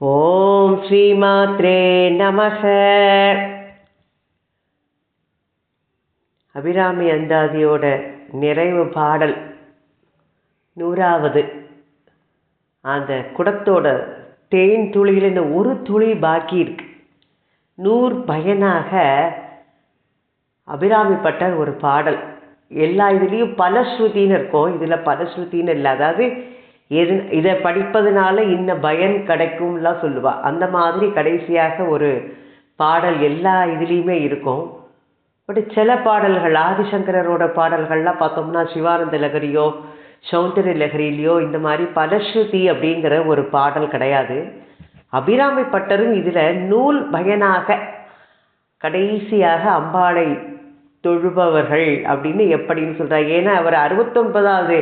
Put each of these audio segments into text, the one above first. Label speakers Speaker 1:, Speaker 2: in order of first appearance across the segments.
Speaker 1: ஓம் ஸ்ரீமாத்ரே நமக. அபிராமி அந்தாதியோட நிறைவு பாடல் 100வது. அந்த குடத்தோட தேன் துளியில் இந்த ஒரு துளி பாக்கி இருக்கு. 100 பயனாக அபிராமி பட்ட ஒரு பாடல். எல்லா இதுலேயும் பலஸ்ருதின்னு இருக்கும், இதில் பலஸ்ருதின்னு இல்லை. அதாவது இதை படிப்பதனால இன்ன பயன் கிடைக்கும்லாம் சொல்லுவா. அந்த மாதிரி கடைசியாக ஒரு பாடல் எல்லா இதுலேயுமே இருக்கும். பட் சில பாடல்கள் ஆதிசங்கரோட பாடல்கள்லாம் பார்த்தோம்னா சிவானந்த லகரியோ சௌந்தரிய லகரியிலையோ இந்த மாதிரி பலஸ்ருதி அப்படிங்கிற ஒரு பாடல் கிடையாது. அபிராமி பட்டரும் இதில் நூல் பயனாக கடைசியாக அம்பாளை தொழுபவர்கள் அப்படின்னு எப்படின்னு சொல்கிறார். ஏன்னா அவர் 69வது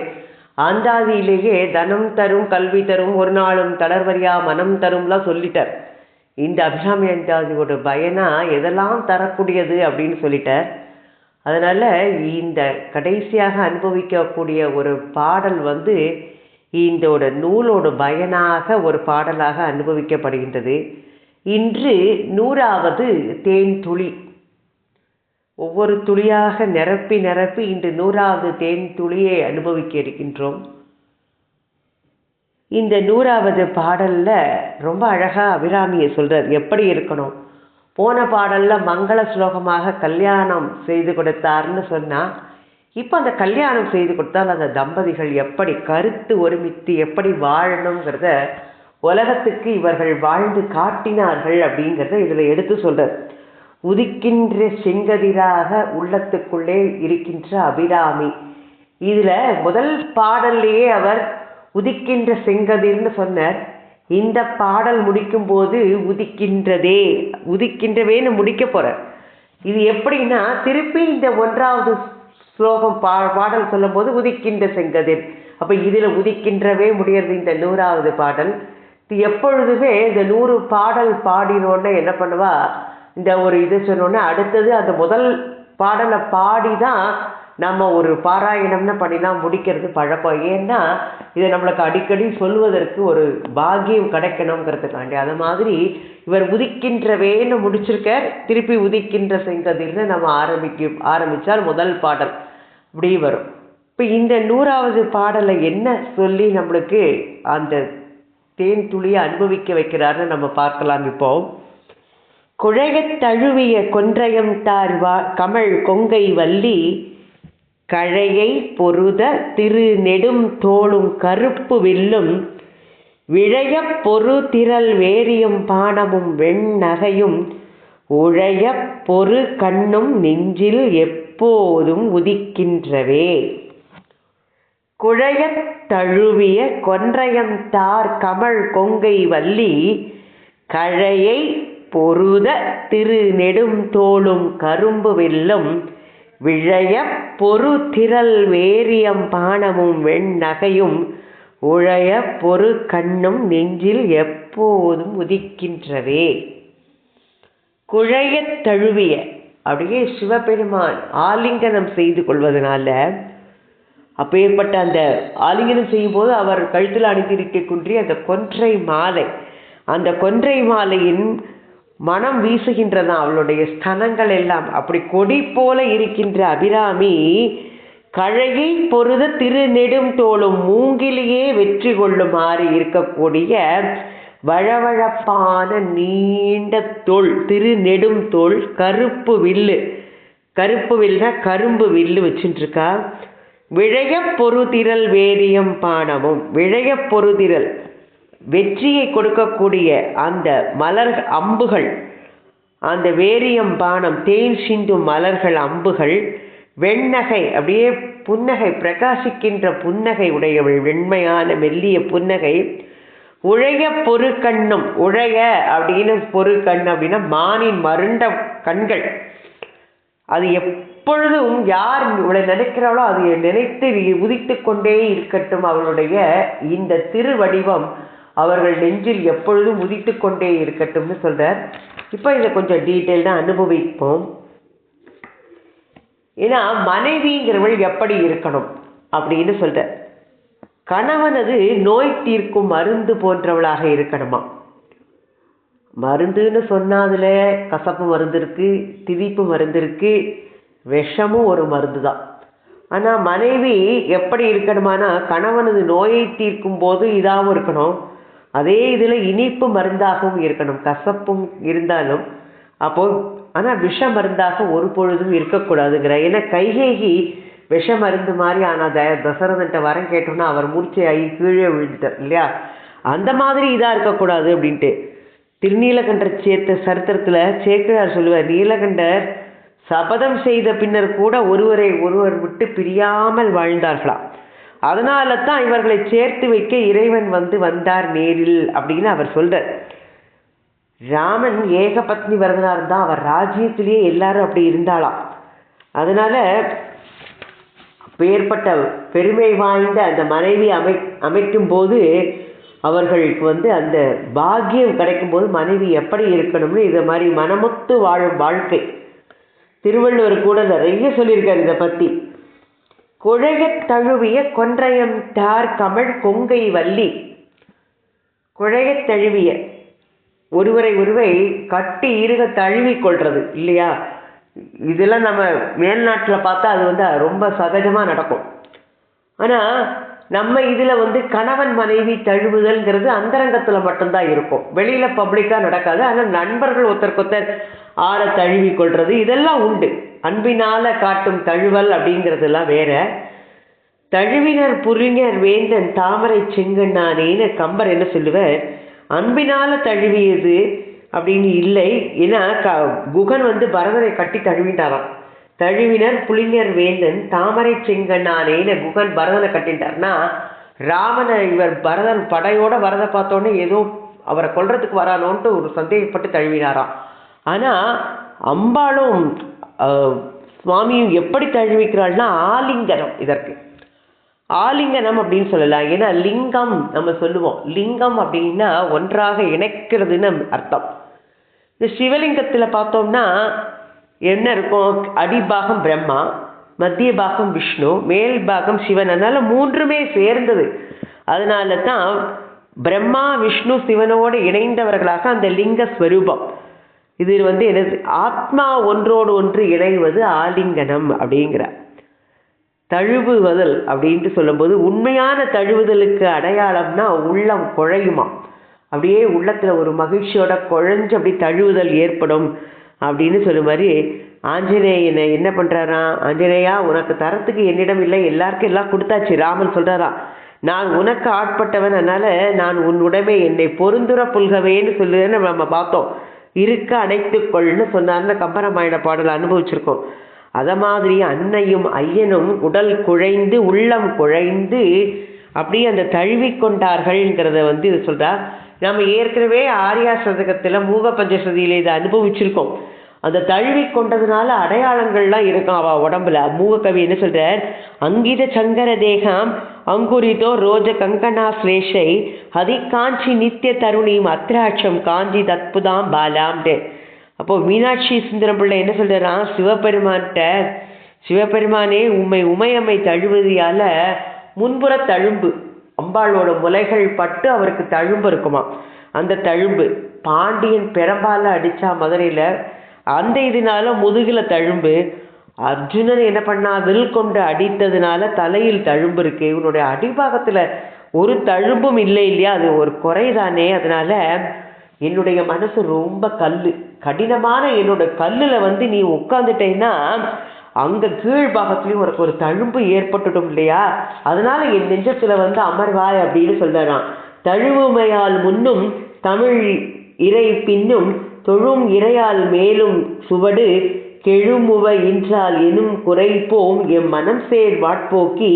Speaker 1: ஆந்தாதியிலேயே தனம் தரும் கல்வி தரும் ஒரு நாளும் தளர்வரியா மனம் தரும்லாம் சொல்லிட்டார். இந்த அபிராமி அந்தாதியோட பயனா எதெல்லாம் தரக்கூடியது அப்படின்னு சொல்லிட்டார். அதனால் இந்த கடைசியாக அனுபவிக்கக்கூடிய ஒரு பாடல் இந்த நூலோட பயனாக ஒரு பாடலாக அனுபவிக்கப்படுகின்றது. இன்று 100வது தேன் துளி. ஒவ்வொரு துளியாக நிரப்பி நிரப்பி இன்று 100வது தேன் துளியை அனுபவிக்க இருக்கின்றோம். இந்த 100வது பாடலில் ரொம்ப அழகாக அபிராமியை சொல்கிறார் எப்படி இருக்கணும். போன பாடலில் மங்கள ஸ்லோகமாக கல்யாணம் செய்து கொடுத்தார்னு சொன்னால், இப்போ அந்த கல்யாணம் செய்து கொடுத்தால் அந்த தம்பதிகள் எப்படி கருத்து ஒருமித்து எப்படி வாழணுங்கிறத உலகத்துக்கு இவர்கள் வாழ்ந்து காட்டினார்கள் அப்படிங்கிறத இதில் எடுத்து சொல்கிறார். உதிக்கின்ற செங்கதிராக உள்ளத்துக்குள்ளே இருக்கின்ற அபிராமி. இதில் முதல் பாடல்லையே அவர் உதிக்கின்ற செங்கதிர்னு சொன்னார். இந்த பாடல் முடிக்கும் போது உதிக்கின்றவேன்னு முடிக்க போகிறார். இது எப்படின்னா திருப்பி இந்த 1வது ஸ்லோகம் பாடல் சொல்லும் போது உதிக்கின்ற செங்கதிர். அப்போ இதில் உதிக்கின்றவே முடியறது இந்த 100வது பாடல். இது எப்பொழுதுமே இந்த 100 பாடல் பாடினோடனே என்ன பண்ணுவா, இந்த ஒரு இது சொன்னோன்னே அடுத்தது அந்த முதல் பாடலை பாடி தான் நம்ம ஒரு பாராயணம்னு பண்ணி தான் முடிக்கிறது பழக்கம். ஏன்னா இதை நம்மளுக்கு அடிக்கடி சொல்வதற்கு ஒரு பாக்கியம் கிடைக்கணுங்கிறதுக்காண்டி. அது மாதிரி இவர் உதிக்கின்றவேன்னு முடிச்சிருக்கார். திருப்பி உதிக்கின்ற செங்கதிர்னு நம்ம ஆரம்பித்தால் முதல் பாடல் இப்படி வரும். இப்போ இந்த 100வது பாடலை என்ன சொல்லி நம்மளுக்கு அந்த தேன் துளியை அனுபவிக்க வைக்கிறாருன்னு நம்ம பார்க்கலாம். இப்போ குழையத் தழுவிய கொன்றையம் தார்வா கமழ் கொங்கை வள்ளி கழையை பொருத திரு நெடும் தோளும் கருப்பு வில்லும் விழையப் பொரு திரள் வேரியும் பானமும் வெண்ணகையும் உழையப் பொரு கண்ணும் நெஞ்சில் எப்போதும் உதிக்கின்றவே. குழையத் தழுவிய கொன்றையம் தார் கமழ் கொங்கை வள்ளி கழையை பொருத திரு நெடும் தோளும் கரும்பு வெல்லும் விழைய பொரு திரள் வேரியம் பானமும் வெண்ணகையும் உழைய பொரு கண்ணும் நெஞ்சில் எப்போதும் உதிக்கின்றவே. குழையத் தழுவிய அப்படியே சிவபெருமான் ஆலிங்கனம் செய்து கொள்வதனால, அப்பேற்பட்ட அந்த ஆலிங்கனம் செய்யும் போது அவர் கழுத்தில் அணிந்திருக்கக்கூடிய அந்த கொன்றை மாலை, அந்த கொன்றை மாலையின் மனம் வீசுகின்றதான் அவளுடைய ஸ்தனங்கள் எல்லாம். அப்படி கொடி போல இருக்கின்ற அபிராமி கழையை பொருத திரு நெடும் தோளும் மூங்கிலேயே வெற்றி கொள்ளுமாறு இருக்கக்கூடிய வழவழப்பான நீண்ட தோள், திரு நெடும் தோள், கருப்பு வில்லு, கருப்பு வில்னா கரும்பு வில்லு வச்சுருக்கா. விழைய பொருதிரல் வேரியம் பானமும், விழைய பொருதிரல் வெற்றியை கொடுக்கக்கூடிய அந்த மலர் அம்புகள், அந்த வேரியம் பானம் தேன் சிந்தும் மலர்கள் அம்புகள், வெண்ணகை அப்படியே புன்னகை பிரகாசிக்கின்ற புன்னகை உடையவள், வெண்மையான மெல்லிய புன்னகை, உழைய பொரு கண்ணும், உழைய அப்படின்னு பொரு கண் அப்படின்னா மானின் மருண்ட கண்கள். அது எப்பொழுதும் யார் இவளை நினைக்கிறாளோ அதை நினைத்து உதித்து கொண்டே இருக்கட்டும். அவளுடைய இந்த திருவடிவம் அவர்கள் நெஞ்சில் எப்பொழுதும் உதித்து கொண்டே இருக்கட்டும்னு சொல்கிறார். இப்போ இதை கொஞ்சம் டீட்டெயில்டாக அனுபவிப்போம். ஏன்னா மனைவிங்கிறவள் எப்படி இருக்கணும் அப்படின்னு சொல்கிறார். கணவனது நோய் தீர்க்கும் மருந்து போன்றவளாக இருக்கணுமா. மருந்துன்னு சொன்னால் அதில் கசப்பு மருந்து இருக்குது, திதிப்பு மருந்து இருக்குது, விஷமும் ஒரு மருந்து தான். ஆனால் மனைவி எப்படி இருக்கணுமானா கணவனது நோயை தீர்க்கும் போது இதாகவும் இருக்கணும், அதே இதில் இனிப்பு மருந்தாகவும் இருக்கணும். கசப்பும் இருந்தாலும் அப்போது ஆனால் விஷ மருந்தாக ஒரு பொழுதும் இருக்கக்கூடாதுங்கிற. ஏன்னா கைகேகி விஷ மருந்து மாதிரி ஆனால் தசரதன்ட்ட வரம் கேட்டோன்னா அவர் மூர்ச்சை ஆகி கீழே விழுந்துட்டார் இல்லையா? அந்த மாதிரி இதாக இருக்கக்கூடாது அப்படின்ட்டு திருநீலகண்டர் சேர்த்த சரித்திரத்தில் சேக்கிழார் சொல்லுவார், நீலகண்டர் சபதம் செய்த பின்னர் கூட ஒருவரை ஒருவர் விட்டு பிரியாமல் வாழ்ந்தார்களாம். அதனால தான் இவர்களை சேர்த்து வைக்க இறைவன் வந்தார் நேரில் அப்படின்னு அவர் சொல்றார். ராமன் ஏகபத்னி விரதனா இருந்தால் அவர் ராஜ்யத்திலேயே எல்லாரும் அப்படி இருந்தாலாம். அதனால ஏற்பட்ட பெருமை வாய்ந்த அந்த மனைவி அமைக்கும் போது அவர்களுக்கு அந்த பாக்கியம் கிடைக்கும் போது மனைவி எப்படி இருக்கணும்னு இதை மாதிரி மனமொத்து வாழும் வாழ்க்கை. திருவள்ளுவர் கூட நிறைய சொல்லியிருக்காரு இதை பற்றி. குழையத் தழுவிய கொன்றையம் தார் கமழ் கொங்கை வள்ளி. குழையத் தழுவிய ஒருவரை கட்டி இருக தழுவி கொள்றது இல்லையா? இதெல்லாம் நம்ம மேல்நாட்டில் பார்த்தா அது ரொம்ப சகஜமாக நடக்கும். ஆனால் நம்ம இதில் கணவன் மனைவி தழுவுதல்ங்கிறது அந்தரங்கத்தில் மட்டும்தான் இருக்கும், வெளியில் பப்ளிக்காக நடக்காது. ஆனால் நண்பர்கள் ஒருத்தருக்கொத்தர் ஆற தழுவி கொள்வது இதெல்லாம் உண்டு. அன்பினால் காட்டும் தழுவல் அப்படிங்கிறதுலாம் வேற. தழுவினர் புரிஞர் வேந்தன் தாமரை செங்கண்ணானேன்னு கம்பர் என்ன சொல்லுவார், அன்பினால் தழுவியது அப்படின்னு இல்லை. ஏன்னா குகன் பரதனை கட்டி தழுவிட்டாராம். தழுவினர் புலிஞர் வேந்தன் தாமரை செங்கண்ணானேன்னு குகன் பரதனை கட்டிட்டார்னா ராமனை பரதன் படையோட வரதை பார்த்தோன்னே ஏதோ அவரை கொல்றதுக்கு வரானோன்ட்டு ஒரு சந்தேகப்பட்டு தழுவினாராம். ஆனால் அம்பாளும் சுவாமியும் எப்படி தழுவிக்கிறாள்னா ஆலிங்கனம். இதற்கு ஆலிங்கனம் அப்படின்னு சொல்லலாம். ஏன்னா லிங்கம் நம்ம சொல்லுவோம், லிங்கம் அப்படின்னா ஒன்றாக இணைக்கிறதுன்னு அர்த்தம். இந்த சிவலிங்கத்தில் பார்த்தோம்னா என்ன இருக்கும், அடிபாகம் பிரம்மா, மத்திய பாகம் விஷ்ணு, மேல் பாகம் சிவன். அதனால மூன்றுமே சேர்ந்தது. அதனால தான் பிரம்மா விஷ்ணு சிவனோடு இணைந்தவர்களாக அந்த லிங்க ஸ்வரூபம். இது என்னது, ஆத்மா ஒன்றோடு ஒன்று இணைவது ஆலிங்கனம் அப்படிங்கிற. தழுவுதல் அப்படின்ட்டு சொல்லும்போது உண்மையான தழுவுதலுக்கு அடையாளம்னா உள்ளம் குழையுமா, அப்படியே உள்ளத்தில் ஒரு மகிழ்ச்சியோட குழைஞ்சு அப்படி தழுவுதல் ஏற்படும் அப்படின்னு சொல்லும் மாதிரி ஆஞ்சநேயனை என்ன பண்ணுறாராம், ஆஞ்சநேயா உனக்கு தரத்துக்கு என்னிடம் இல்லை, எல்லாருக்கும் எல்லாம் கொடுத்தாச்சு. ராமன் சொல்கிறாராம், நான் உனக்கு ஆட்பட்டவன், அதனால் நான் உன் உடமை என்னை பொருந்துற புல்கவேன்னு சொல்லுன்னு நம்ம பார்த்தோம். இருக்க அணைத்துக்கொள்னு சொன்னார்னு கம்பராமாயண பாடல் அனுபவிச்சிருக்கோம். அதை மாதிரி அன்னையும் ஐயனும் உடல் குழைந்து உள்ளம் குழைந்து அப்படியே அந்த தழுவி கொண்டார்கள்ங்கிறத இது சொல்கிறார். நம்ம ஏற்கனவே ஆரியா சதகத்தில் மூக பஞ்சசதியில் இதை அனுபவிச்சிருக்கோம். அந்த தழுவி கொண்டதுனால அடையாளங்கள்லாம் இருக்கும் அவள் உடம்புல. மூகக்கவி என்ன சொல்கிறார், அங்கித சங்கர தேகம் அங்குரிதோ ரோஜ கங்கனா ஸ்லேஷை ஹதி காஞ்சி நித்திய தருணியும் அத்ராட்சம் காஞ்சி தத்புதாம் பாலாம்ட்டு. அப்போது மீனாட்சி சுந்தரம் பிள்ளை என்ன சொல்கிறான், சிவபெருமான்கிட்ட, சிவபெருமானே உமையம்மை தழுவதியால் முன்புற தழும்பு அம்பாளோட முலைகள் பட்டு அவருக்கு தழும்பு இருக்குமா. அந்த தழும்பு பாண்டியன் பெரம்பால அடித்தா மதுரையில், அந்த இதனால முதுகில் தழும்பு. அர்ஜுனன் என்ன பண்ணா, வில் கொண்டு அடித்ததுனால தலையில் தழும்பு இருக்கு. இவனுடைய அடிபாகத்தில் ஒரு தழும்பும் இல்லை இல்லையா, அது ஒரு குறைதானே. அதனால என்னுடைய மனசு ரொம்ப கடினமான என்னோட கல்லில் நீ உட்காந்துட்டேன்னா அங்கே கீழ்பாகத்துலேயும் உனக்கு ஒரு தழும்பு ஏற்பட்டுடும் இல்லையா, அதனால என் நெஞ்சத்தில் அமர்வாய் அப்படின்னு சொல்கிறான். தழுவுமையால் முன்னும் தமிழ் இறை பின்னும் தொழும் இறையால் மேலும் சுவடு கெழுமுவ இன்றால் எனும் குறைப்போம் எம் மனம் சேர் வாட்போக்கி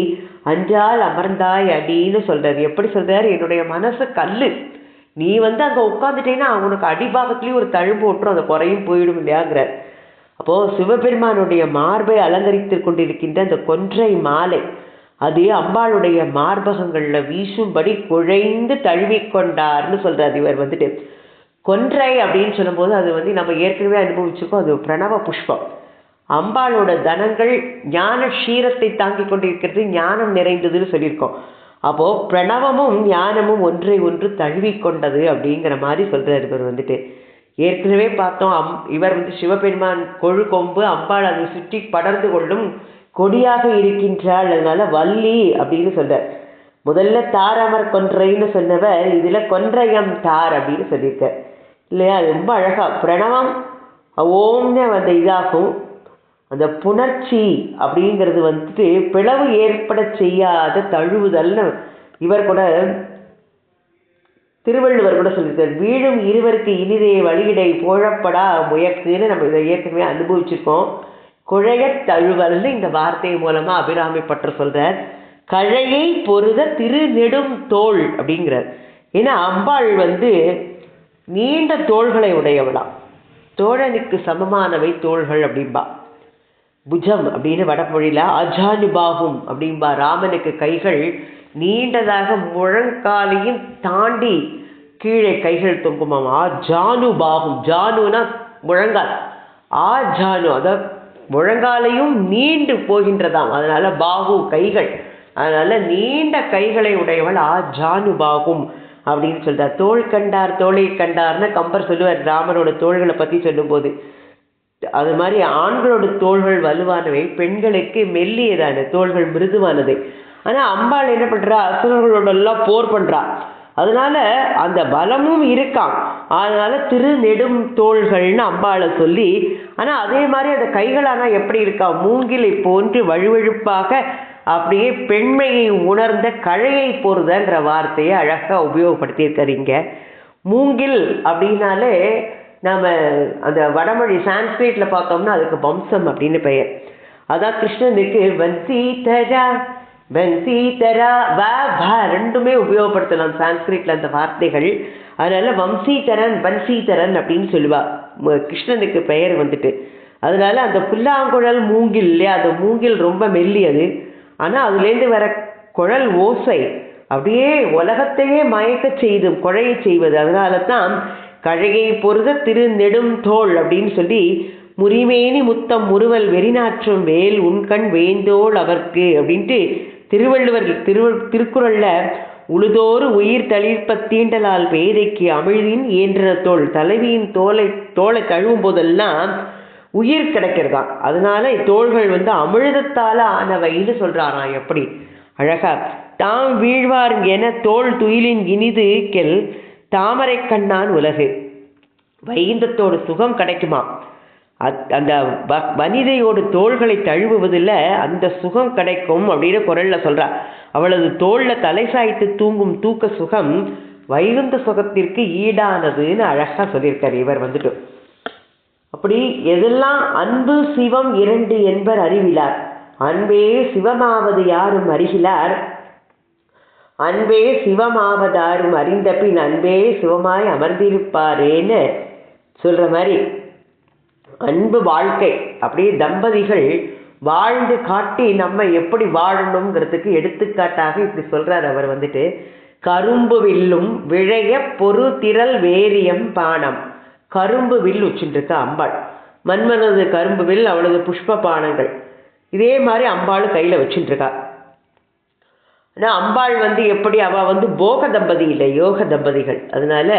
Speaker 1: அஞ்சால் அமர்ந்தாய் அப்படின்னு சொல்கிறார். எப்படி சொல்கிறார், என்னுடைய மனசு நீ அங்கே உட்காந்துட்டேன்னா உனக்கு அடிபாகத்துலேயும் ஒரு தழும்பு ஓட்டுரும், அந்த குறையும் போயிடும் இல்லையாங்கிறார். அப்போது சிவபெருமானுடைய மார்பை அலங்கரித்து கொண்டிருக்கின்ற அந்த கொன்றை மாலை அது அம்பாளுடைய மார்பகங்களில் வீசும்படி குழைந்து தழுவிக்கொண்டார்னு சொல்கிறார். இவர் கொன்றை அப்படின்னு சொல்லும்போது அது நம்ம ஏற்கனவே அனுபவிச்சிருக்கோம், அது பிரணவ புஷ்பம். அம்பாளோட தனங்கள் ஞான க்ஷீரத்தை தாங்கி கொண்டிருக்கிறது, ஞானம் நிறைந்ததுன்னு சொல்லியிருக்கோம். அப்போது பிரணவமும் ஞானமும் ஒன்றை ஒன்று தழுவிக்கொண்டது அப்படிங்கிற மாதிரி சொல்கிறார் இவர். ஏற்கனவே பார்த்தோம் இவர் வந்து சிவபெருமான் கொழு கொம்பு, அம்பாள் அதை சுற்றி படர்ந்து கொள்ளும் கொடியாக இருக்கின்றாள், அதனால வள்ளி அப்படின்னு சொல்றார். முதல்ல தாரமர் கொன்றைன்னு சொன்னவர் இதுல கொன்றையம் தார் அப்படின்னு சொல்லியிருக்கார் இல்லையா? ரொம்ப அழகா பிரணவம் ஓம்னு அந்த இதாகும். அந்த புணர்ச்சி அப்படிங்கிறது வந்துட்டு பிளவு ஏற்பட செய்யாத தழுவுதல்னு இவர் கூட திருவள்ளுவர் கூட சொல்லியிருக்கார். வீழும் இருவருக்கு இனிதே வழியிடை போழப்படா முயற்சின்னு நம்ம இதை ஏற்கனவே அனுபவிச்சிருக்கோம். குழைய தழுவல்னு இந்த வார்த்தை மூலமா அபிராமி பற்ற சொல்றார். கழையை பொருத திருநெடும் தோள் அப்படிங்கிறார். ஏன்னா அம்பாள் வந்து நீண்ட தோள்களை உடையவளாம். தோழனுக்கு சமமானவை தோள்கள் அப்படின்பா. புஜம் அப்படின்னு வடமொழியில அஜானுபாகும் அப்படின்பா. ராமனுக்கு கைகள் நீண்டதாக முழங்காலையும் தாண்டி கீழே கைகள் தொங்குமாம். ஜானுபாகும், ஜானுனா முழங்கால், ஜானு அதாவது முழங்காலையும் நீண்டு போகின்றதாம். அதனால பாகு கைகள், அதனால நீண்ட கைகளை உடையவள் ஜானுபாகும் அப்படின்னு சொல்றார். தோள் கண்டார் தோளை கண்டார்னு கம்பர் சொல்லுவார் ராமனோட தோள்களை பத்தி சொல்லும்போது. அது மாதிரி ஆண்களோட தோள்கள் வலுவானவை, பெண்களுக்கு மெல்லியதான தோள்கள் மிருதுவானது. ஆனா அம்பாள் என்ன பண்றா, அசுரர்களோட எல்லாம் போர் பண்றா, அதனால அந்த பலமும் இருக்கான். அதனால திருநெடும் தோள்கள்னு அம்பாளை சொல்லி, ஆனா அதே மாதிரி அந்த கைகள் ஆனா எப்படி இருக்கா, மூங்கிலை போன்று வழுவழுப்பாக அப்படியே பெண்மையை உணர்ந்த கழையை பொறுதன்ற வார்த்தையை அழகா உபயோகப்படுத்தியிருக்காருங்க. மூங்கில் அப்படின்னாலே நாம அந்த வடமொழி சான்ஸ்கிரிட்ல பார்த்தோம்னா அதுக்கு வம்சம் அப்படின்னு பெயர். அதான் கிருஷ்ணனுக்கு வன்சீதரா வன்சீதரா ரெண்டுமே உபயோகப்படுத்தலாம் சான்ஸ்கிரிட்ல அந்த வார்த்தைகள். அதனால வம்சீதரன் வன்சீதரன் அப்படின்னு சொல்லுவா கிருஷ்ணனுக்கு பெயர் வந்துட்டு. அதனால அந்த புல்லாங்குழல் மூங்கில் இல்லையா, அந்த மூங்கில் ரொம்ப மெல்லியது, ஆனா அதுலேருந்து வர குழல் ஓசை அப்படியே உலகத்தையே மயக்க செய்தும் குழைய செய்வது. அதனால தான் கழையை பொருத திருநெடும் தோள் அப்படின்னு சொல்லி முறிமேனி முத்தம் முறுவல் வெறிநாற்றும் வேல் உண்கண் வேந்தோள் அவர்க்கு அப்படின்ட்டு திருவள்ளுவர் திருக்குறள்ல உழுதோறு உயிர் தளிர்ப்ப தீண்டலால் பேதைக்கு அமிழ்தின் இயன்ற தோள், தலைவியின் தோலை கழுவும் போதெல்லாம் உயிர் கிடைக்கிறதா. அதனால தோள்கள் வந்து அமிழ்தத்தால ஆனவைன்னு சொல்றாராம். எப்படி அழகா, தாம் வீழ்வார் என தோல் துயிலின் இனிது கெல் தாமரை கண்ணான் உலகு. வைகுந்தத்தோட சுகம் கிடைக்குமா, அந்த வனிதையோட தோள்களை தழுவுவதில் அந்த சுகம் கிடைக்கும் அப்படின்னு குரல்ல சொல்றா. அவளது தோல்ல தலை சாய்த்து தூங்கும் தூக்க சுகம் வைகுந்த சுகத்திற்கு ஈடானதுன்னு அழகா சொல்லியிருக்காரு இவர் வந்துட்டு. அப்படி எதெல்லாம் அன்பு சிவம் இரண்டு என்பர் அறிவிலார், அன்பே சிவமாவது யாரும் அறிகிறார், அன்பே சிவமாவதாரும் அறிந்த பின் அன்பே சிவமாய் அமர்ந்திருப்பாரேன்னு சொல்ற மாதிரி அன்பு வாழ்க்கை அப்படியே தம்பதிகள் வாழ்ந்து காட்டி நம்ம எப்படி வாழணுங்கிறதுக்கு எடுத்துக்காட்டாக இப்படி சொல்றார் அவர் வந்துட்டு. கரும்பு வில்லும் விழைய பொறு திரள் வேரியம் பானம், கரும்பு வில் வச்சுருக்கா அம்பாள், மன்மனது கரும்பு வில் அவளது புஷ்ப பானங்கள் இதே மாதிரி அம்பாள் கையில வச்சுருக்கா. ஆனால் அம்பாள் வந்து எப்படி, அவள் வந்து போக தம்பதி இல்லை, யோக தம்பதிகள். அதனால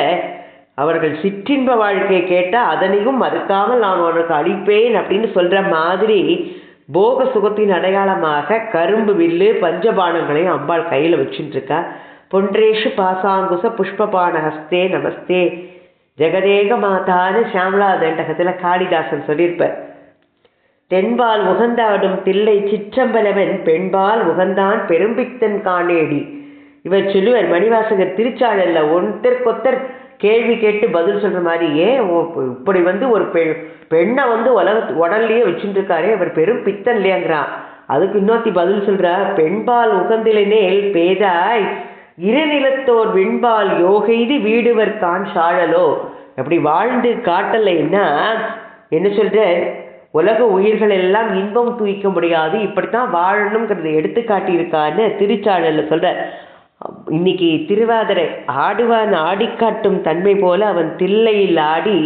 Speaker 1: அவர்கள் சிற்றின்ப வாழ்க்கையை கேட்டால் அதனையும் மறுக்காமல் நான் உனக்கு அளிப்பேன் அப்படின்னு சொல்கிற மாதிரி போக சுகத்தின் அடையாளமாக கரும்பு வில்லு பஞ்சபானங்களையும் அம்பாள் கையில் வச்சுட்டுருக்கா. பொன்றேஷு பாசாங்குச புஷ்பபான ஹஸ்தே நமஸ்தே ஜெகதேக மாதான்னு ஷியாமலா தண்டகத்தில் காளிதாசன் சொல்லியிருப்பார். தென்பால் உகந்தாடும் தில்லை சிற்றம்பலவன் பெண்பால் உகந்தான் பெரும்பித்தன் காணேடி. இவர் சொல்லுவார் மணிவாசகர் திருச்சாழல்ல ஒருத்தர் கேள்வி கேட்டு பதில் சொல்ற மாதிரி, ஏன் இப்படி வந்து ஒரு பெண்ணை வந்து உடல்லையே வச்சுட்டு இருக்காரே அவர் பெரும் பித்தன் இல்லையாங்கிறான். அதுக்கு இன்னொருத்தி பதில் சொல்றா, பெண்பால் உகந்திலனேல் பேதாய் இருநிலத்தோர் விண்பால் யோகைதி வீடுவர் கான் சாழலோ. அப்படி வாழ்ந்து காட்டலைன்னா என்ன சொல்ற, உலக உயிர்கள் எல்லாம் இன்பம் தூய்க்க முடியாது, இப்படித்தான் வாழணுங்கிறத எடுத்து காட்டியிருக்கான்னு திருச்சாழல்ல சொல்ற. இன்னைக்கு திருவாதிரை ஆடுவான் ஆடிக்காட்டும் தன்மை போல அவன் தில்லையில் ஆடி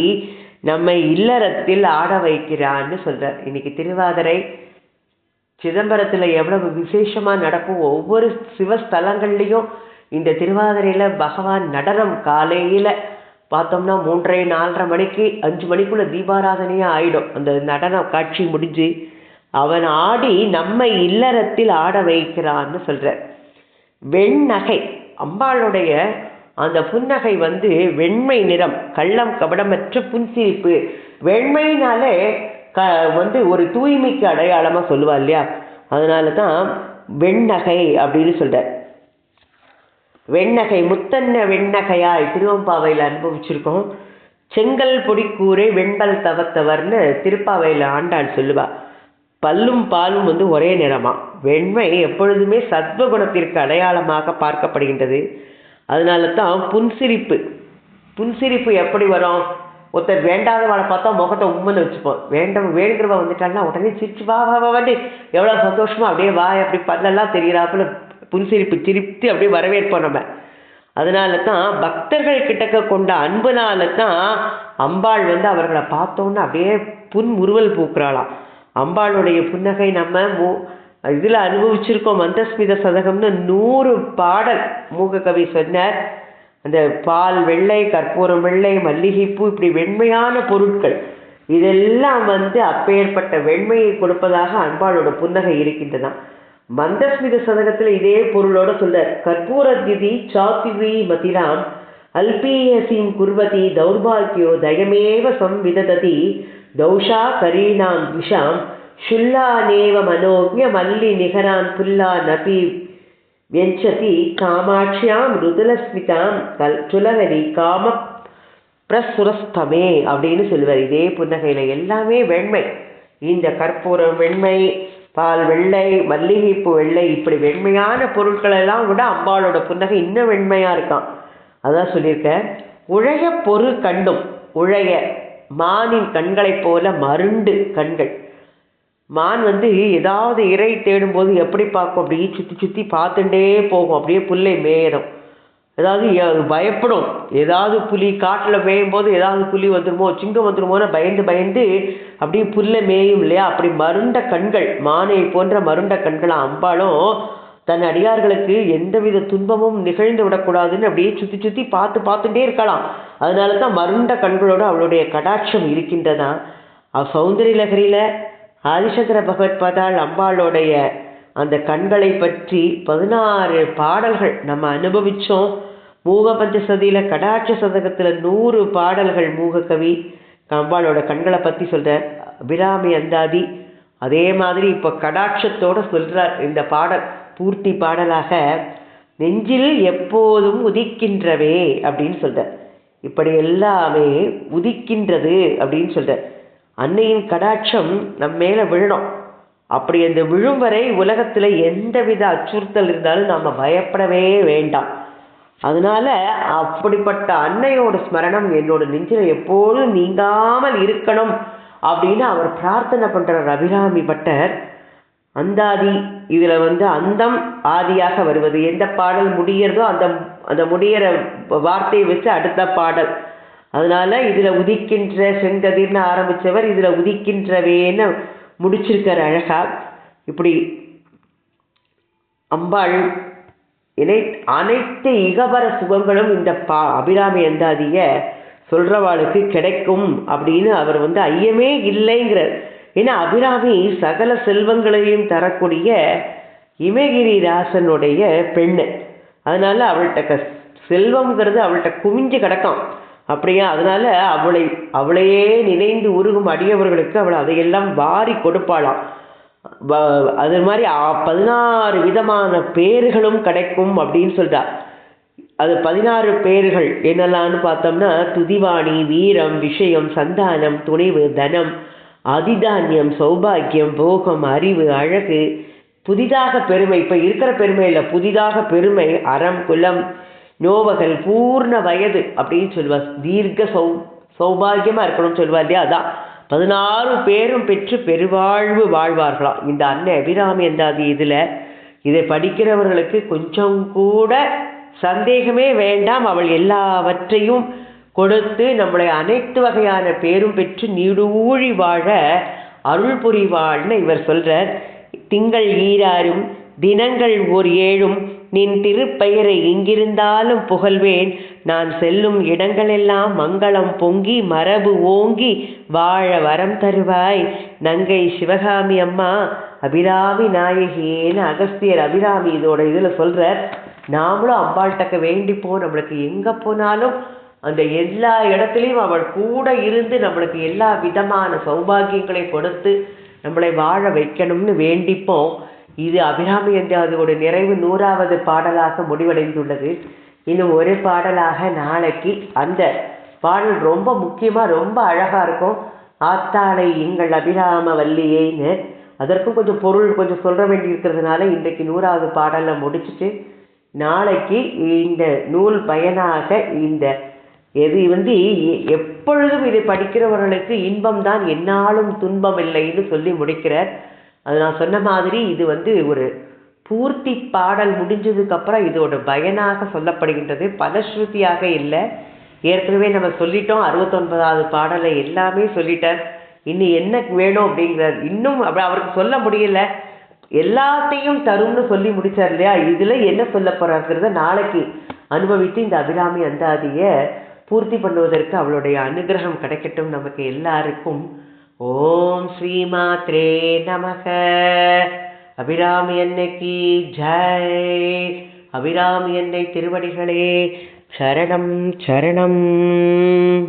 Speaker 1: நம்மை இல்லறத்தில் ஆட வைக்கிறான்னு சொல்றார். இன்னைக்கு திருவாதிரை சிதம்பரத்தில் எவ்வளவு விசேஷமா நடக்கும், ஒவ்வொரு சிவஸ்தலங்கள்லையும் இந்த திருவாதிரையில பகவான் நடனம் காலையில பார்த்தோம்னா 3:30 4:30 மணிக்கு 5 மணிக்குள்ளே தீபாராதனையே ஆகிடும். அந்த நடன காட்சி முடிஞ்சு அவன் ஆடி நம்மை இல்லறத்தில் ஆட வைக்கிறான்னு சொல்கிறார். வெண்ணகை அம்பாளுடைய அந்த புன்னகை வெண்மை நிறம், கள்ளம் கபடமற்ற புன்சிரிப்பு. வெண்மைனாலே ஒரு தூய்மைக்கு அடையாளமாக சொல்லுவா இல்லையா, அதனால தான் வெண்ணகை அப்படின்னு சொல்கிறார். வெண்ணகை முத்தன்ன வெண்ணகையாய் திருவம்பாவையில் அனுபவிச்சிருக்கோம். செங்கல் பொடிக்கூரை வெண்பல் தவத்தவர்னு திருப்பாவையில் ஆண்டாள் சொல்லுவா. பல்லும் பாலும் ஒரே நிறமா. வெண்மை எப்பொழுதுமே சத்வகுணத்திற்கு அடையாளமாக பார்க்கப்படுகின்றது. அதனால தான் புன்சிரிப்பு எப்படி வரும்? ஒருத்தர் வேண்டாதவளை பார்த்தா முகத்தை உம்மன்னு வச்சுப்போம். வேண்டுகிறவ வந்துட்டாங்கன்னா உடனே சிரிச்சு வா எவ்வளோ சந்தோஷமா அப்படியே அப்படி பல்லெல்லாம் தெரிகிறாப்புல புன்சிரிப்பு சிரித்து அப்படியே வரவேற்போம் நம்ம. அதனால தான் பக்தர்கள் கிட்டக்க கொண்ட அன்புனால தான் அம்பாள் அவர்களை பார்த்தோன்னு அப்படியே புன்முறுவல் பூக்குறாளாம். அம்பாளுடைய புன்னகை நம்ம இதில் அனுபவிச்சிருக்கோம். மந்தஸ்மித சதகம்னு 100 பாடல் மூககவி சொன்னார். அந்த பால் வெள்ளை, கற்பூரம் வெள்ளை, மல்லிகைப்பூ, இப்படி வெண்மையான பொருட்கள் இதெல்லாம் அப்பேற்பட்ட வெண்மையை கொடுப்பதாக அம்பாளோட புன்னகை இருக்கின்றன. மந்தஸ்மித சதகத்தில் இதே பொருளோட சொல்றார். கற்பூரத்யுதி சாத்வி மதிராம் அல்பீயசீம் குர்வதி தௌர்பாகியோ தயமேவ சம்விதததி தௌஷா கரீணாம் விஷாம் ஷுல்லானேவ மனோக்ய மல்லி நிகரான் புல்லா நபி வெஞ்சதி காமாட்சியாம் ருதுலஸ்மிதாம் சுலகரி காம பிரசுரஸ்தமே அப்படின்னு சொல்லுவார். இதே புன்னகையில் எல்லாமே வெண்மை. இந்த கற்பூரம் வெண்மை, பால் வெள்ளை, மல்லிகைப்பூ வெள்ளை, இப்படி வெண்மையான பொருட்களெல்லாம் விட அம்பாளோட புன்னகை இன்னும் வெண்மையாக இருக்கான். அதான் சொல்லியிருக்கேன். உழைய பொரு கண்டும், உழைய மானின் கண்களைப் போல மருண்டு கண்கள். மான் ஏதாவது இறை தேடும்போது எப்படி பார்க்கும்? அப்படியே சுற்றி பார்த்துட்டே போகும். அப்படியே புல்லை மேயிடும். ஏதாவது பயப்படும். ஏதாவது புலி காட்டில் மேயும் போது ஏதாவது புலி வந்துடுமோ, சிங்கம் வந்துடுமோன்னு பயந்து அப்படியே புல்லை மேயும் இல்லையா? அப்படி மருண்ட கண்கள், மானை போன்ற மருண்ட கண்களை அம்பாலும் தன் அடியார்களுக்கு எந்தவித துன்பமும் நிகழ்ந்து விடக்கூடாதுன்னு அப்படியே சுற்றி பார்த்துட்டே இருக்கலாம். அதனால தான் மருண்ட கண்களோடு அவளுடைய கடாட்சம் இருக்கின்றதா. சௌந்தரிய லகரியில் ஆதிசங்கர பகவத் பாதாள் அம்பாளுடைய அந்த கண்களை பற்றி 16 பாடல்கள் நம்ம அனுபவித்தோம். மூக பஞ்சசதியில் கடாட்ச சதகத்தில் 100 பாடல்கள் மூககவி அம்பாளோட கண்களை பற்றி சொல்கிறார். அபிராமி அந்தாதி அதே மாதிரி இப்போ கடாட்சத்தோடு சொல்கிறார். இந்த பாடல் பூர்த்தி பாடலாக நெஞ்சில் எப்போதும் உதிக்கின்றவே அப்படின்னு சொல்கிறார். இப்படி எல்லாமே உதிக்கின்றது அப்படின்னு சொல்கிறார். அன்னையின் கடாட்சம் நம்ம மேலே விழணும். அப்படி அந்த விழும் வரை உலகத்தில் எந்தவித அச்சுறுத்தல் இருந்தாலும் நாம் பயப்படவே வேண்டாம். அதனால அப்படிப்பட்ட அன்னையோட ஸ்மரணம் என்னோட நெஞ்சில் எப்போதும் நீங்காமல் இருக்கணும் அப்படின்னு அவர் பிரார்த்தனை பண்ணுறார். அபிராமி பட்டர் அந்தாதி இதில் அந்தம் ஆதியாக வருவது. எந்த பாடல் முடிகிறதோ அந்த முடிகிற வார்த்தையை வச்சு அடுத்த பாடல். அதனால இதில் உதிக்கின்ற செங்கதிர்னு ஆரம்பித்தவர் இதில் உதிக்கின்றவேன்னு முடிச்சிருக்கார் அழகா. இப்படி அம்பாள் அனைத்து இகபர சுகங்களும் இந்த அபிராமி அந்தாதிய சொல்றவாளுக்கு கிடைக்கும் அப்படின்னு அவர் ஐயமே இல்லைங்கிறார். ஏன்னா அபிராமி சகல செல்வங்களையும் தரக்கூடிய இமகிரி ராசனுடைய பெண்ணு. அதனால அவள்கிட்ட செல்வம்ங்கிறது அவள்கிட்ட குவிஞ்சு கிடக்கும். அப்படியா? அதனால அவளையே நினைந்து உருகும் அடியவர்களுக்கு அவள் அதையெல்லாம் வாரி கொடுப்பாளாம். அது மாதிரி 16 விதமான பேர்களும் கிடைக்கும் அப்படின்னு சொல்றா. அது 16 பேர்கள் என்னெல்லாம்னு பார்த்தோம்னா துதிவாணி, வீரம், விஷயம், சந்தானம், துணிவு, தனம், அதிதானியம், சௌபாகியம், போகம், அறிவு, அழகு, புதிதாக பெருமை. இப்போ இருக்கிற பெருமை இல்லை, புதிதாக பெருமை, அறம், குலம், நோவகல், பூர்ண வயது அப்படின்னு சொல்லுவா. தீர்க்க சௌபாகியமாக இருக்கணும்னு சொல்லுவா இல்லையா? அதான் 16 பேரும் பெற்று பெருவாழ்வு வாழ்வார்களாம் இந்த அன்னை அபிராமி அந்தாதி. இதை படிக்கிறவர்களுக்கு கொஞ்சம் கூட சந்தேகமே வேண்டாம். அவள் எல்லாவற்றையும் கொடுத்து நம்மளை அனைத்து வகையான பேரும் பெற்று நீடூழி வாழ அருள் புரிவாள்னு இவர் சொல்கிறார். திங்கள் 26 தினங்கள் 7 நின் திருப்பெயரை இங்கிருந்தாலும் புகழ்வேன். நான் செல்லும் இடங்களெல்லாம் மங்களம் பொங்கி மரபு ஓங்கி வாழ வரம் தருவாய். நங்கை சிவகாமி அம்மா அபிராமி நாயகின்னு அகஸ்தியர் அபிராமி இதில் சொல்கிறார். நாமளும் அம்பாள்கிட்ட வேண்டிப்போம். நம்மளுக்கு எங்கே போனாலும் அந்த எல்லா இடத்துலையும் அவள் கூட இருந்து நம்மளுக்கு எல்லா விதமான சௌபாகியங்களை கொடுத்து நம்மளை வாழ வைக்கணும்னு வேண்டிப்போம். இது அபிராமி என்ற அதோட நிறைவு 100வது பாடலாக முடிவடைந்துள்ளது. இன்னும் ஒரு பாடலாக நாளைக்கு அந்த பாடல் ரொம்ப முக்கியமாக ரொம்ப அழகாக இருக்கும். ஆத்தாளை எங்கள் அபிராம வல்லியேன்னு அதற்கும் கொஞ்சம் பொருள் கொஞ்சம் சொல்ல வேண்டி இருக்கிறதுனால இன்றைக்கு 100வது பாடலை முடிச்சுட்டு நாளைக்கு இந்த நூல் பயனாக இந்த எப்பொழுதும் இதை படிக்கிறவர்களுக்கு இன்பம் தான் என்னாலும் துன்பம் இல்லைன்னு சொல்லி முடிக்கிறார். அது நான் சொன்ன மாதிரி இது ஒரு பூர்த்தி பாடல் முடிஞ்சதுக்கப்புறம் இதோட பயனாக சொல்லப்படுகின்றது, பலஸ்ருதியாக இல்லை. ஏற்கனவே நம்ம சொல்லிட்டோம் 69வது பாடலை எல்லாமே சொல்லிட்டார். இன்னும் என்ன வேணும் அப்படிங்கிறார். இன்னும் அவருக்கு சொல்ல முடியல, எல்லாத்தையும் தரும்னு சொல்லி முடிச்சார் இல்லையா. இதில் என்ன சொல்ல போறாங்கிறத நாளைக்கு அனுபவித்து இந்த அபிராமி அந்தாதியை பூர்த்தி பண்ணுவதற்கு அவளுடைய அனுகிரகம் கிடைக்கட்டும் நமக்கு எல்லாருக்கும். ஓம் ஸ்ரீமாத்ரே நமக. அபிராமி அன்னைக்கு ஜெய். அபிராமி அன்னை திருவடிகளே சரணம் சரணம்.